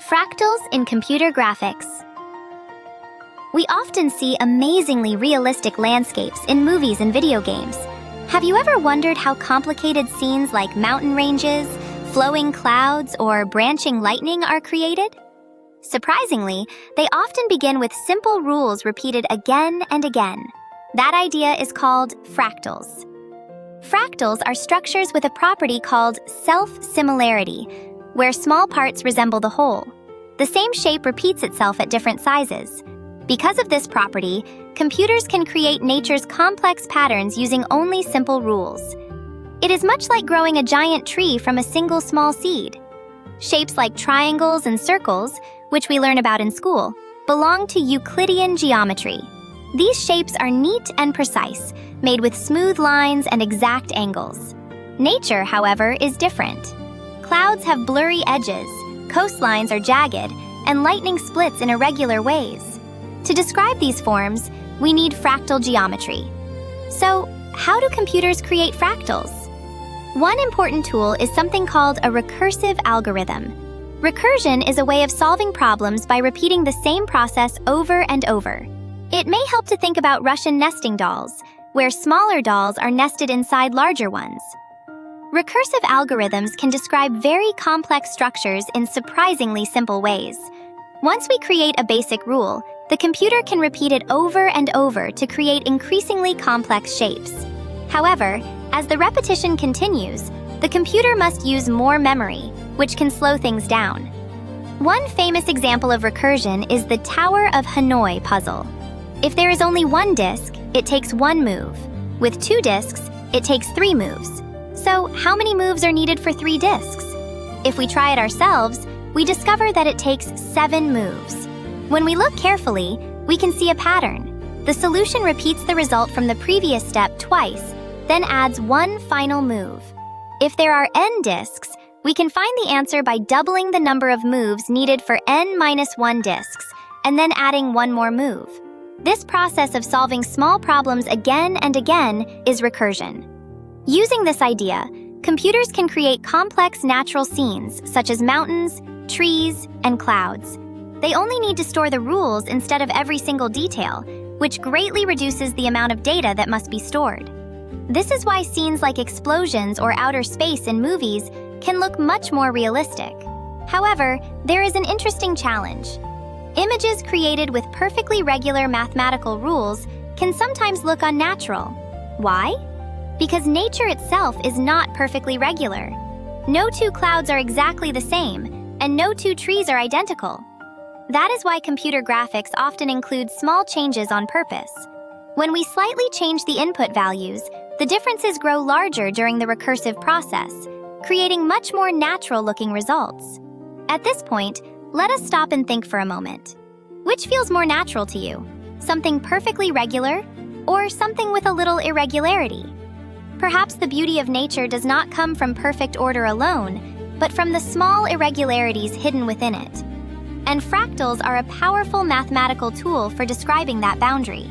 Fractals in computer graphics. We often see amazingly realistic landscapes in movies and video games. Have you ever wondered how complicated scenes like mountain ranges, flowing clouds, or branching lightning are created? Surprisingly, they often begin with simple rules repeated again and again. That idea is called fractals. Fractals are structures with a property called self-similarity, where small parts resemble the whole. The same shape repeats itself at different sizes. Because of this property, computers can create nature's complex patterns using only simple rules. It is much like growing a giant tree from a single small seed. Shapes like triangles and circles, which we learn about in school, belong to Euclidean geometry. These shapes are neat and precise, made with smooth lines and exact angles. Nature, however, is different. Clouds have blurry edges, coastlines are jagged, and lightning splits in irregular ways. To describe these forms, we need fractal geometry. So, how do computers create fractals? One important tool is something called a recursive algorithm. Recursion is a way of solving problems by repeating the same process over and over. It may help to think about Russian nesting dolls, where smaller dolls are nested inside larger ones. Recursive algorithms can describe very complex structures in surprisingly simple ways. Once we create a basic rule, the computer can repeat it over and over to create increasingly complex shapes. However, as the repetition continues, the computer must use more memory, which can slow things down. One famous example of recursion is the Tower of Hanoi puzzle. If there is only one disk, it takes one move. With 2 disks, it takes 3 moves. So, how many moves are needed for 3 disks? If we try it ourselves, we discover that it takes 7 moves. When we look carefully, we can see a pattern. The solution repeats the result from the previous step twice, then adds one final move. If there are n disks, we can find the answer by doubling the number of moves needed for n-1 disks, and then adding one more move. This process of solving small problems again and again is recursion. Using this idea, computers can create complex natural scenes such as mountains, trees, and clouds. They only need to store the rules instead of every single detail, which greatly reduces the amount of data that must be stored. This is why scenes like explosions or outer space in movies can look much more realistic. However, there is an interesting challenge. Images created with perfectly regular mathematical rules can sometimes look unnatural. Why? Because nature itself is not perfectly regular. No 2 clouds are exactly the same, and no 2 trees are identical. That is why computer graphics often include small changes on purpose. When we slightly change the input values, the differences grow larger during the recursive process, creating much more natural-looking results. At this point, let us stop and think for a moment. Which feels more natural to you? Something perfectly regular, or something with a little irregularity? Perhaps the beauty of nature does not come from perfect order alone, but from the small irregularities hidden within it. And fractals are a powerful mathematical tool for describing that boundary.